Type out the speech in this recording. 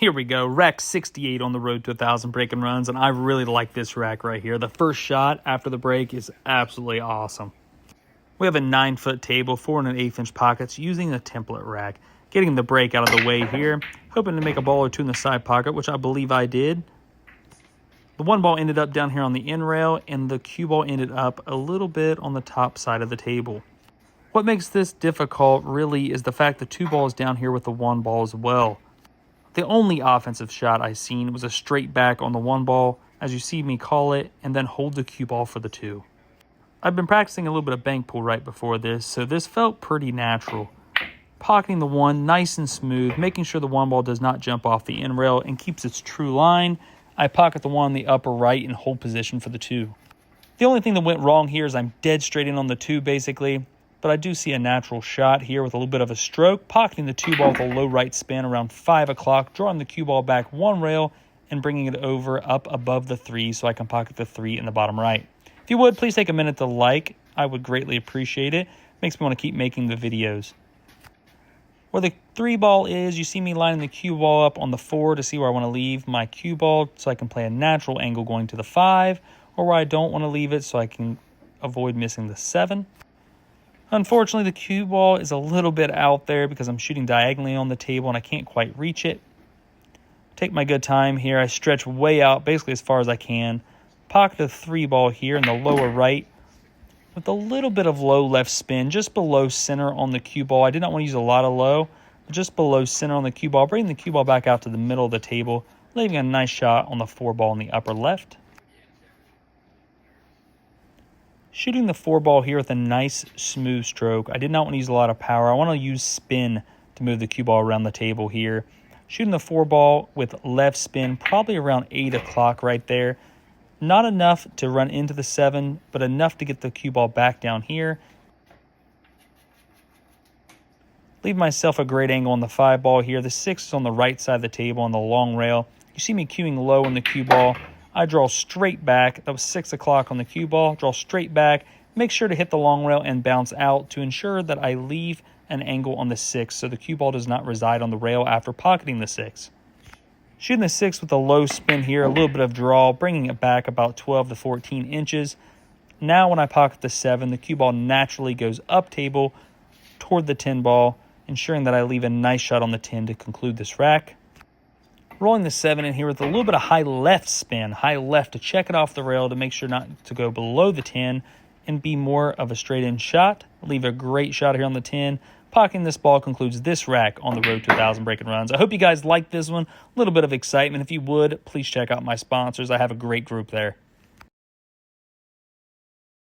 Here we go, rack 68 on the road to 1,000 break and runs, and I really like this rack right here. The first shot after the break is absolutely awesome. We have a 9-foot table, 4 1/8-inch pockets using a template rack. Getting the break out of the way here, hoping to make a ball or two in the side pocket, which I believe I did. The one ball ended up down here on the end rail, and the cue ball ended up a little bit on the top side of the table. What makes this difficult really is the fact the two balls down here with the one ball as well. The only offensive shot I seen was a straight back on the one ball, as you see me call it, and then hold the cue ball for the two. I've been practicing a little bit of bank pull right before this, so this felt pretty natural. Pocketing the one nice and smooth, making sure the one ball does not jump off the end rail and keeps its true line. I pocket the one in the upper right and hold position for the two. The only thing that went wrong here is I'm dead straight in on the two basically, but I do see a natural shot here with a little bit of a stroke, pocketing the two ball with a low right spin around 5 o'clock, drawing the cue ball back one rail and bringing it over up above the 3 so I can pocket the 3 in the bottom right. If you would, please take a minute to like. I would greatly appreciate it. Makes me want to keep making the videos. Where the 3 ball is, you see me lining the cue ball up on the 4 to see where I want to leave my cue ball so I can play a natural angle going to the 5, or where I don't want to leave it so I can avoid missing the 7. Unfortunately, the cue ball is a little bit out there because I'm shooting diagonally on the table and I can't quite reach it. Take my good time here. I stretch way out, basically as far as I can. Pocket the 3 ball here in the lower right with a little bit of low left spin, just below center on the cue ball. I did not want to use a lot of low, but just below center on the cue ball, bringing the cue ball back out to the middle of the table, leaving a nice shot on the 4 ball in the upper left. Shooting the 4 ball here with a nice smooth stroke. I did not want to use a lot of power. I want to use spin to move the cue ball around the table here. Shooting the 4 ball with left spin, probably around 8 o'clock right there. Not enough to run into the 7, but enough to get the cue ball back down here. Leave myself a great angle on the 5 ball here. The 6 is on the right side of the table on the long rail. You see me cueing low on the cue ball. I draw straight back. That was 6 o'clock on the cue ball. Draw straight back. Make sure to hit the long rail and bounce out to ensure that I leave an angle on the 6 so the cue ball does not reside on the rail after pocketing the 6. Shooting the 6 with a low spin here, a little bit of draw, bringing it back about 12 to 14 inches. Now when I pocket the 7, the cue ball naturally goes up table toward the 10 ball, ensuring that I leave a nice shot on the 10 to conclude this rack. Rolling the 7 in here with a little bit of high left spin, high left to check it off the rail to make sure not to go below the 10 and be more of a straight in shot. Leave a great shot here on the 10. Pocketing this ball concludes this rack on the road to 1,000 break and runs. I hope you guys liked this one. A little bit of excitement. If you would, please check out my sponsors. I have a great group there.